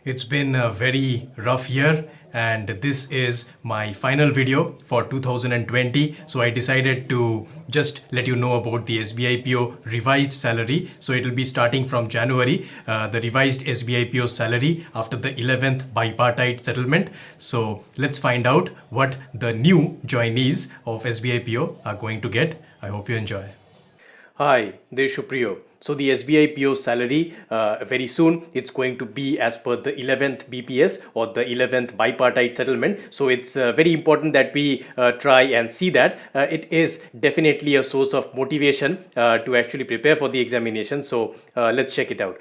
It's been a very rough year and this is my final video for 2020. So I decided to just let you know about the SBI PO revised salary. So it will be starting from January, the revised SBI PO salary after the 11th Bipartite Settlement. So let's find out what the new joinees of SBI PO are going to get. I hope you enjoy. Hi, this is Shupriyo. So the SBI PO salary very soon it's going to be as per the 11th BPS or the 11th bipartite settlement. So it's very important that we try and see that. It is definitely a source of motivation to actually prepare for the examination. So let's check it out.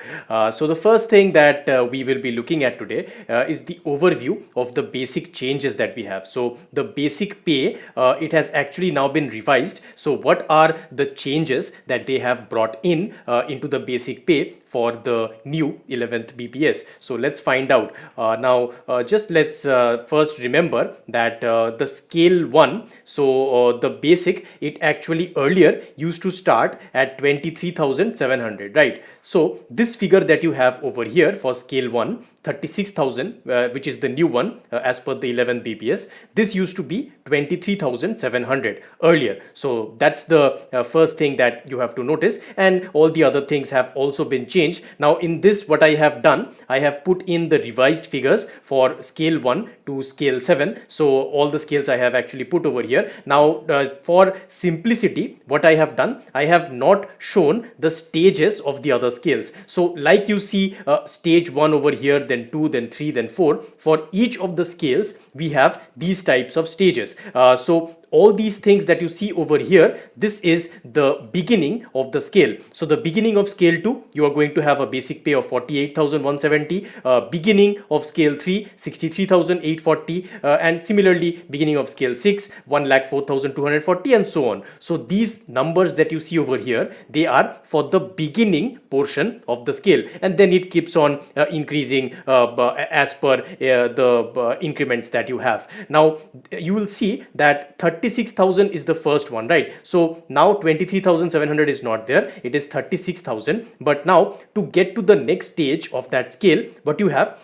So the first thing that we will be looking at today is the overview of the basic changes that we have. So the basic pay, it has actually now been revised. So what are the changes that they have brought in into the basic pay for the new 11th BPS. So let's find out. Now just let's first remember that the scale 1, so the basic, it actually earlier used to start at 23,700, right? So this figure that you have over here for scale 1, 36,000, which is the new one as per the 11th BPS, this used to be 23,700 earlier. So that's the first thing that you have to notice, and all the other things have also been changed. Now in this, what I have done, I have put in the revised figures for scale 1 to scale 7. So all the scales I have actually put over here. Now for simplicity, what I have done, I have not shown the stages of the other scales. So like you see stage 1 over here, then 2, then 3, then 4. For each of the scales, we have these types of stages. So all these things that you see over here, this is the beginning of the scale. So the beginning of scale 2, you are going to have a basic pay of 48,170. Beginning of scale 3, 63,840, and similarly beginning of scale 6, 1,04,240, and so on. So these numbers that you see over here, they are for the beginning portion of the scale, and then it keeps on increasing as per the increments that you have. Now you will see that 36,000 is the first one, right? So now 23,700 is not there, it is 36,000. But now to get to the next stage of that scale, what you have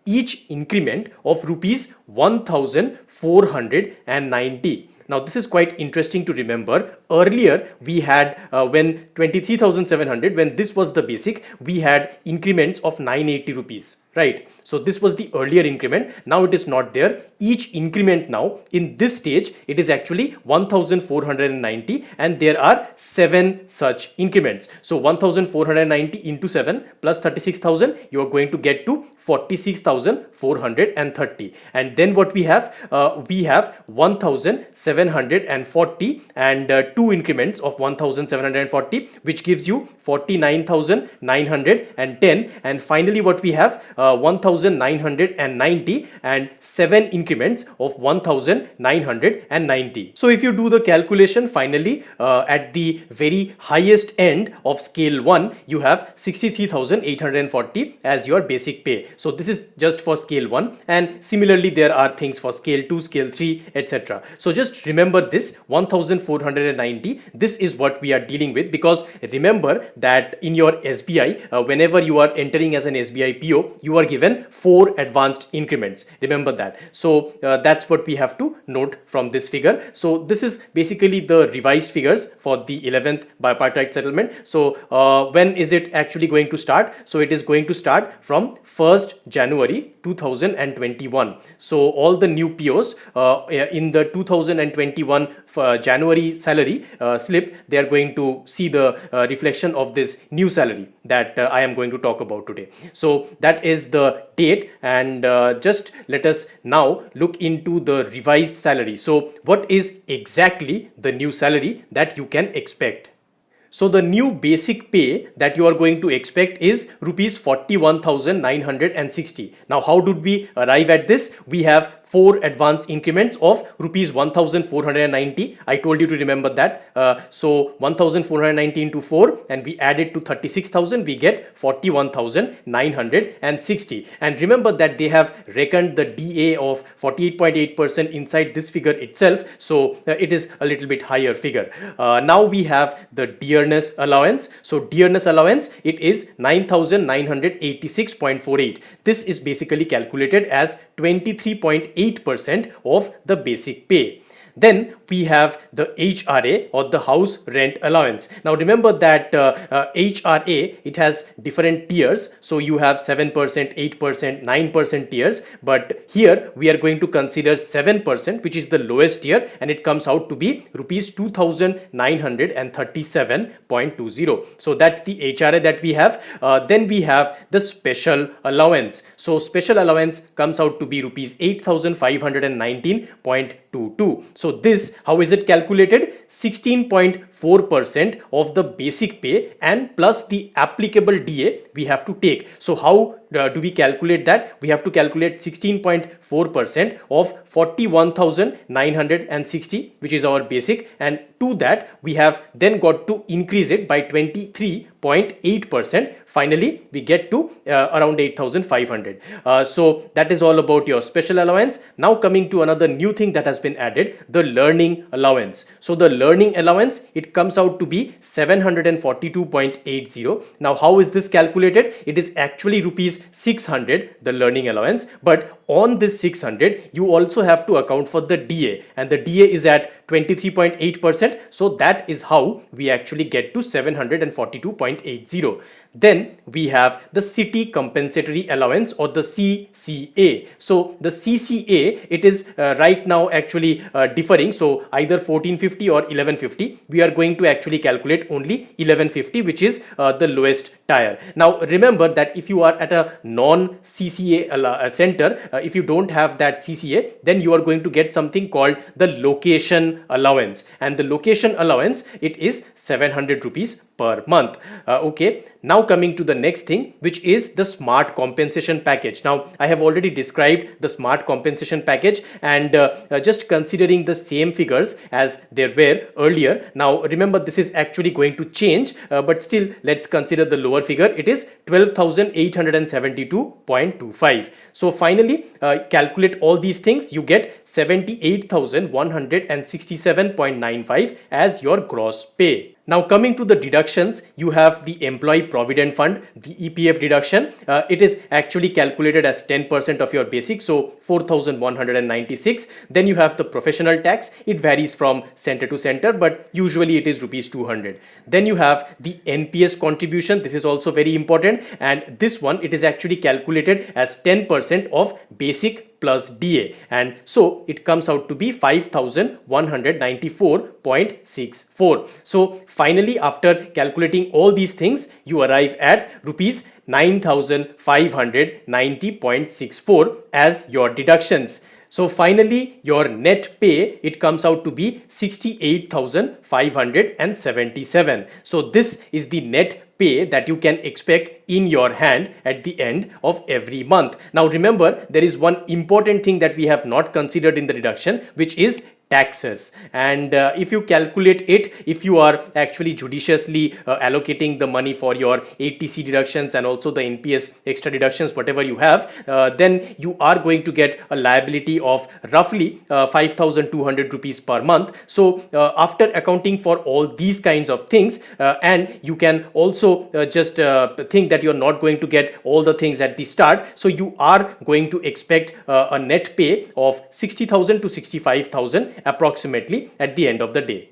each increment of rupees 1,490. Now this is quite interesting to remember. Earlier we had when 23,700, when this was the basic, we had increments of 980 rupees, right? So this was the earlier increment. Now it is not there. Each increment now in this stage, it is actually 1,490, and there are 7 such increments. So 1,490 into 7 plus 36,000, you are going to get to 46,430. And then what we have 1,740 and 2 increments of 1,740, which gives you 49,910. And finally what we have 1,990 and 7 increments of 1,990. So if you do the calculation, finally at the very highest end of scale 1, you have 63,840 as your basic pay. So this is just for scale 1, and similarly there are things for scale 2, scale 3, etc. So just remember this 1,490, this is what we are dealing with, because remember that in your SBI, whenever you are entering as an SBI PO, you are given 4 advanced increments. Remember that. So that's what we have to note from this figure. So this is basically the revised figures for the 11th bipartite settlement. So when is it actually going to start? So it is going to start from 1st January 2021. So all the new POs in the 2021 January salary slip, they are going to see the reflection of this new salary that I am going to talk about today. So that is the date, and just let us now look into the revised salary. So what is exactly the new salary that you can expect? So the new basic pay that you are going to expect is rupees 41,960. Now how did we arrive at this? We have 4 advance increments of rupees 1490. I told you to remember that. So 1490 into 4, and we add it to 36,000, we get 41,960. And remember that they have reckoned the DA of 48.8% inside this figure itself, so it is a little bit higher figure. Now we have the dearness allowance. So dearness allowance, it is 9,986.48. This is basically calculated as 23.8% of the basic pay. Then we have the HRA, or the house rent allowance. Now remember that HRA, it has different tiers. So you have 7%, 8%, 9% tiers. But here we are going to consider 7%, which is the lowest tier, and it comes out to be rupees 2,937.20. So that's the HRA that we have. Then we have the special allowance. So special allowance comes out to be rupees 8,519.22. So this, how is it calculated? 16.4% of the basic pay and plus the applicable DA we have to take. So how do we calculate that? We have to calculate 16.4% of 41,960, which is our basic, and to that we have then got to increase it by 23.8%. Finally we get to around 8,500. So that is all about your special allowance. Now coming to another new thing that has been added, the learning allowance. So the learning allowance, it comes out to be 742.80. Now how is this calculated? It is actually rupees 600, the learning allowance, but on this 600 you also have to account for the DA, and the DA is at 23.8%. so that is how we actually get to 742.80. Then we have the city compensatory allowance, or the CCA. So the CCA, it is right now actually differing. So either 1450 or 1150. We are going to actually calculate only 1150, which is the lowest tier. Now remember that if you are at a non-CCA center, if you don't have that CCA, then you are going to get something called the location allowance, and the location allowance, it is 700 rupees per month. Okay, now coming to the next thing, which is the smart compensation package. Now I have already described the smart compensation package, and just considering the same figures as there were earlier. Now remember, this is actually going to change, but still let's consider the lower figure. It is 12,872.25. so finally calculate all these things, you get 78,167.95 as your gross pay. Now coming to the deductions, you have the employee provident fund, the EPF deduction. It is actually calculated as 10% of your basic, so 4,196. Then you have the professional tax. It varies from center to center, but usually it is rupees 200. Then you have the NPS contribution. This is also very important, and this one, it is actually calculated as 10% of basic plus DA, and so it comes out to be 5,194.64. so finally, after calculating all these things, you arrive at rupees 9,590.64 as your deductions. So finally, your net pay, it comes out to be 68,577. So this is the net pay that you can expect in your hand at the end of every month. Now remember, there is one important thing that we have not considered in the deduction, which is taxes. And if you calculate it, if you are actually judiciously allocating the money for your ATC deductions and also the NPS extra deductions, whatever you have, then you are going to get a liability of roughly 5,200 rupees per month. So after accounting for all these kinds of things, and you can also just think that you're not going to get all the things at the start, so you are going to expect a net pay of 60,000 to 65,000 approximately at the end of the day.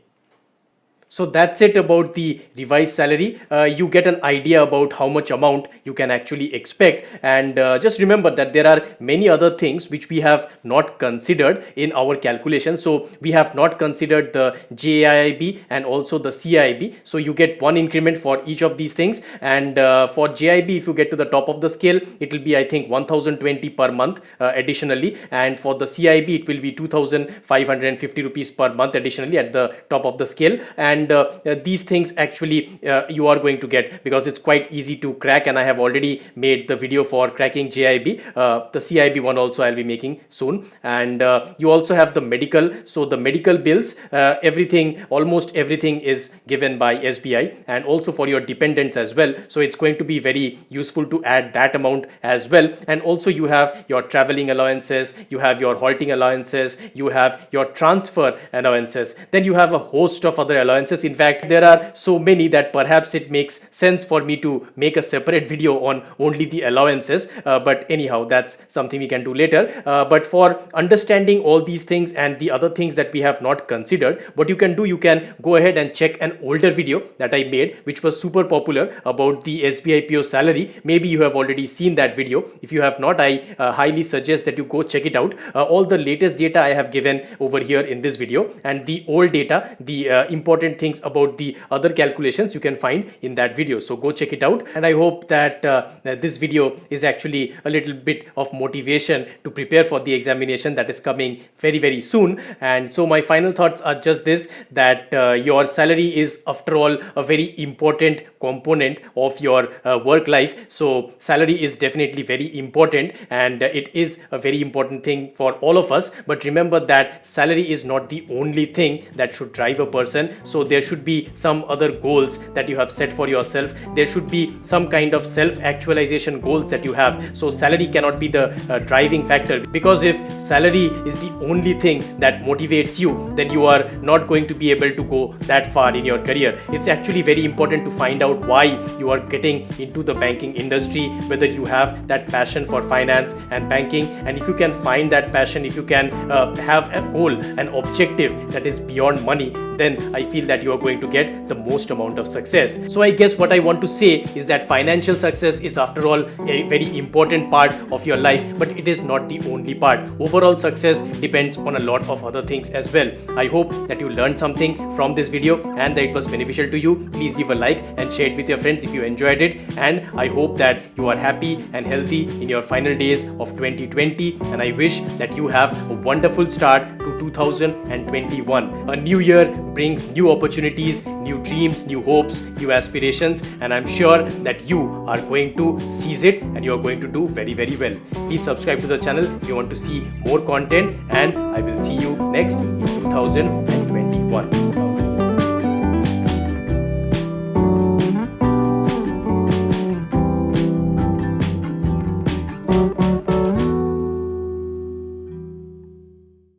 So that's it about the revised salary. You get an idea about how much amount you can actually expect, and just remember that there are many other things which we have not considered in our calculation. So we have not considered the JIIB and also the CIIB. So you get one increment for each of these things, and for JIB, if you get to the top of the scale, it will be, I think, 1,020 per month additionally, and for the CIB it will be 2,550 rupees per month additionally at the top of the scale. And and these things actually you are going to get, because it's quite easy to crack, and I have already made the video for cracking JIB. The CIB one also I'll be making soon. And you also have the medical. So the medical bills, everything, almost everything is given by SBI, and also for your dependents as well. So it's going to be very useful to add that amount as well. And also you have your traveling allowances, you have your halting allowances, you have your transfer allowances, then you have a host of other allowances. In fact, there are so many that perhaps it makes sense for me to make a separate video on only the allowances, but anyhow, that's something we can do later. But for understanding all these things and the other things that we have not considered, what you can do, you can go ahead and check an older video that I made, which was super popular, about the SBI PO salary. Maybe you have already seen that video. If you have not, I highly suggest that you go check it out. All the latest data I have given over here in this video, and the old data, the important things about the other calculations, you can find in that video. So go check it out, and I hope that this video is actually a little bit of motivation to prepare for the examination that is coming very, very soon. And so my final thoughts are just this, that your salary is, after all, a very important component of your work life. So salary is definitely very important, and it is a very important thing for all of us. But remember that salary is not the only thing that should drive a person. So there should be some other goals that you have set for yourself. There should be some kind of self-actualization goals that you have. So salary cannot be the driving factor, because if salary is the only thing that motivates you, then you are not going to be able to go that far in your career. It's actually very important to find out why you are getting into the banking industry, whether you have that passion for finance and banking. And if you can find that passion, if you can have a goal, an objective that is beyond money, then I feel that you are going to get the most amount of success. So I guess what I want to say is that financial success is, after all, a very important part of your life, but it is not the only part. Overall success depends on a lot of other things as well. I hope that you learned something from this video and that it was beneficial to you. Please leave a like and share it with your friends if you enjoyed it. And I hope that you are happy and healthy in your final days of 2020. And I wish that you have a wonderful start to 2021. A new year brings new opportunities, new dreams, new hopes, new aspirations, and I'm sure that you are going to seize it and you are going to do very, very well. Please subscribe to the channel if you want to see more content, and I will see you next in 2021.